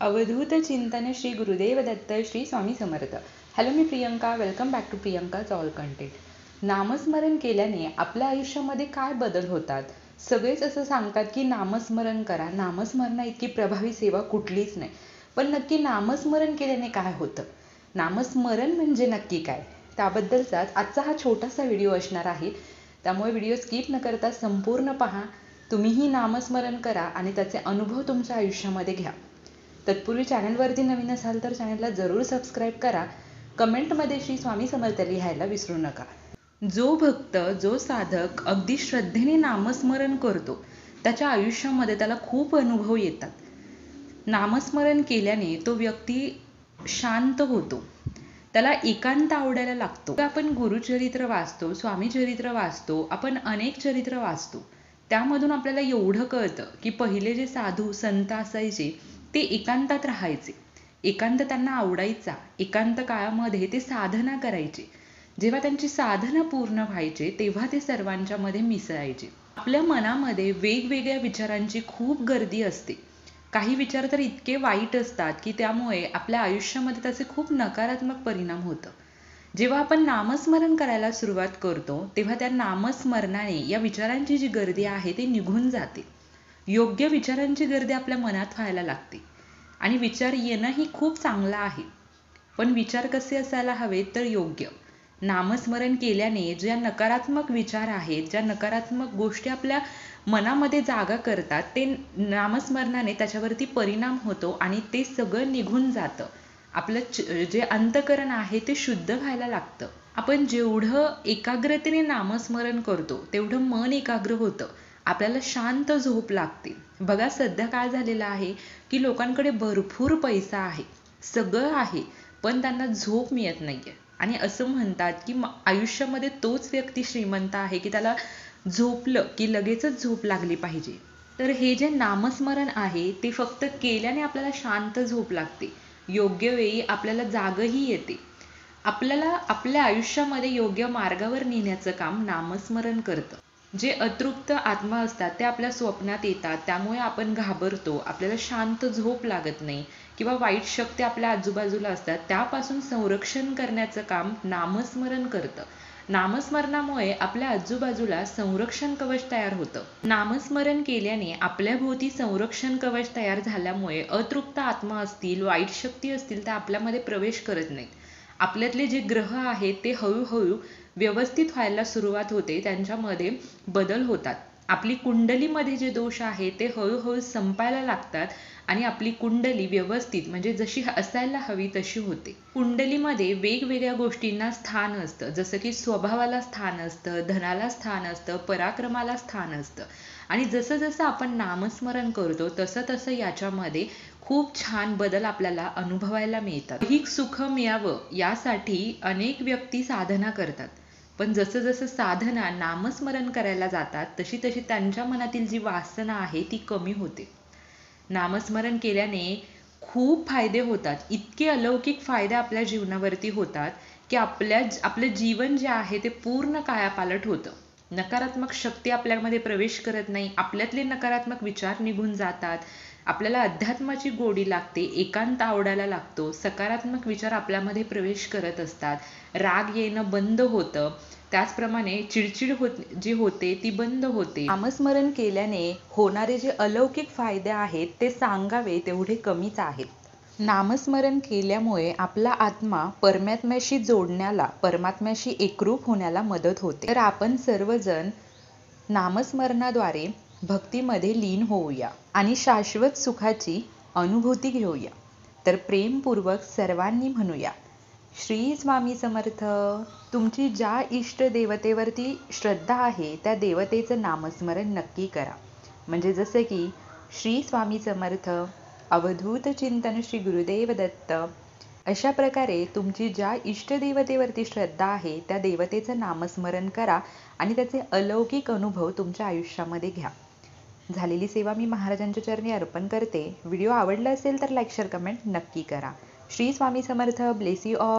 अवधूत चिंतन श्री गुरुदेव दत्त श्री स्वामी समर्थ. हॅलो, मी Priyanka. Welcome back to प्रियंकाच ऑल कंटेंट. नामस्मरण केल्याने आपल्या आयुष्यामध्ये काय बदल होतात? सगळेच असं सांगतात की नामस्मरण करा. नामस्मरणा इतकी प्रभावी सेवा कुठलीच नाही. पण नक्की नामस्मरण केल्याने काय होतं? नामस्मरण म्हणजे नक्की काय? त्याबद्दलचाच आजचा हा छोटासा व्हिडिओ असणार आहे. त्यामुळे व्हिडिओ स्किप न करता संपूर्ण पहा. तुम्हीही नामस्मरण करा आणि त्याचे अनुभव तुमच्या आयुष्यामध्ये घ्या. तत्पूर्वी चॅनलवरती नवीन असाल तर चॅनलला जरूर सबस्क्राईब करा. कमेंटमध्ये श्री स्वामी समर्थ लिहायला विसरू नका. जो भक्त, जो साधक अगदी श्रद्धेने नामस्मरण करतो त्याच्या आयुष्यामध्ये त्याला खूप अनुभव येतात. नामस्मरण केल्याने तो व्यक्ती शांत होतो. त्याला एकांत आवडायला लागतो. आपण गुरुचरित्र वाचतो, स्वामी चरित्र वाचतो, आपण अनेक चरित्र वाचतो. त्यामधून आपल्याला एवढं कळतं की पहिले जे साधू संत असायचे ते एकांतात राहायचे. एकांत त्यांना आवडायचा. एकांत काळामध्ये ते साधना करायचे. जेव्हा त्यांची साधना पूर्ण व्हायचे तेव्हा ते सर्वांच्या मध्ये मिसळायचे. आपल्या मनामध्ये वेगवेगळ्या विचारांची खूप गर्दी असते. काही विचार तर इतके वाईट असतात की त्यामुळे आपल्या आयुष्यामध्ये त्याचे खूप नकारात्मक परिणाम होतं. जेव्हा आपण नामस्मरण करायला सुरुवात करतो तेव्हा त्या नामस्मरणाने या विचारांची जी गर्दी आहे ती निघून जाते. योग्य विचारांची गर्दी आपल्या मनात व्हायला लागते. आणि विचार येणंही खूप चांगलं आहे. पण विचार कसे असायला हवेत तर योग्य. नामस्मरण केल्याने ज्या नकारात्मक विचार आहेत, ज्या नकारात्मक गोष्टी आपल्या मनामध्ये जागा करतात, ते नामस्मरणाने त्याच्यावरती परिणाम होतो आणि ते सगळं निघून जातं. आपलं जे अंतःकरण आहे ते शुद्ध व्हायला लागतं. आपण जेवढं एकाग्रतेने नामस्मरण करतो तेवढं मन एकाग्र होतं. आपल्याला शांत झोप लागते. बघा, सध्या काय झालेलं आहे की लोकांकडे भरपूर पैसा आहे, सगळं आहे, पण त्यांना झोप मिळत नाहीये. आणि असं म्हणतात की आयुष्यामध्ये तोच व्यक्ती श्रीमंत आहे की त्याला झोपलं की लगेचच झोप लागली पाहिजे. तर हे जे नामस्मरण आहे ते फक्त केल्याने आपल्याला शांत झोप लागते. योग्य वेळी आपल्याला जागही येते. आपल्याला आपल्या आयुष्यामध्ये योग्य मार्गावर नेण्याचं काम नामस्मरण करतं. जे अतृप्त आत्मा असतात ते आपल्या स्वप्नात येतात. त्यामुळे आपण घाबरतो. आपल्याला शांत झोप लागत नाही किंवा वाईट शक्ती आपल्या आजूबाजूला असतात त्यापासून संरक्षण करण्याचं काम नामस्मरण करतं. नामस्मरणामुळे आपल्या आजूबाजूला संरक्षण कवच तयार होतं. नामस्मरण केल्याने आपल्या भोवती संरक्षण कवच तयार झाल्यामुळे अतृप्त आत्मा असतील, वाईट शक्ती असतील त्या आपल्यामध्ये प्रवेश करत नाहीत. आपल्यातले जे ग्रह आहेत ते हळूहळू व्यवस्थित व्हायला सुरुवात होते. त्यांच्यामध्ये बदल होतात. आपली कुंडलीमध्ये जे दोष आहेत ते हळूहळू संपायला लागतात आणि आपली कुंडली व्यवस्थित म्हणजे जशी असायला हवी तशी होते. कुंडलीमध्ये वेगवेगळ्या गोष्टींना स्थान असतं. जसं की स्वभावाला स्थान असतं, धनाला स्थान असतं, पराक्रमाला स्थान असतं. आणि जसं जसं आपण नामस्मरण करतो तसं तसं याच्यामध्ये खूप छान बदल आपल्याला अनुभवायला मिळतात. अधिक सुख मिळावं यासाठी अनेक व्यक्ती साधना करतात. पण जसं जसं साधना नामस्मरण करायला जातात तशी तशी त्यांच्या मनातील जी वासना आहे ती कमी होते. नामस्मरण केल्याने खूप फायदे होतात. इतके अलौकिक फायदे आपल्या जीवनावरती होतात की आपलं जीवन जे आहे ते पूर्ण कायापालट होतं. नकारात्मक शक्ती आपल्यामध्ये प्रवेश करत नाही. आपल्यातले नकारात्मक विचार निघून जातात. आपल्याला अध्यात्माची गोडी लागते. एकांत आवडायला लागतो. सकारात्मक विचार आपल्यामध्ये प्रवेश करत असतात. राग येणं बंद होतं. त्याचप्रमाणे चिडचिड जी होते ती बंद होते. नामस्मरण केल्याने होणारे जे अलौकिक फायदे आहेत ते सांगावे तेवढे कमीच आहेत. नामस्मरण केल्यामुळे आपला आत्मा परमात्म्याशी जोडण्याला, परमात्म्याशी एकरूप होण्याला मदत होते. तर आपण सर्वजण नामस्मरणाद्वारे भक्तीमध्ये लीन होऊया आणि शाश्वत सुखाची अनुभूती घेऊया. तर प्रेमपूर्वक सर्वांनी म्हणूया, श्री स्वामी समर्थ. तुमची ज्या इष्ट देवतेवरती श्रद्धा आहे त्या देवतेचं नामस्मरण नक्की करा. म्हणजे जसं की श्री स्वामी समर्थ, अवधूत चिंतन श्री गुरुदेव दत्त, अशा प्रकारे तुमची ज्या इष्टदेवतेवरती श्रद्धा आहे त्या देवतेचं नामस्मरण करा आणि त्याचे अलौकिक अनुभव तुमच्या आयुष्यामध्ये घ्या. झालेली सेवा मी महाराजांच्या चरणी अर्पण करते. व्हिडिओ आवडला असेल तर लाईक, शेअर, कमेंट नक्की करा. Shri Swami Samarth. Bless you all.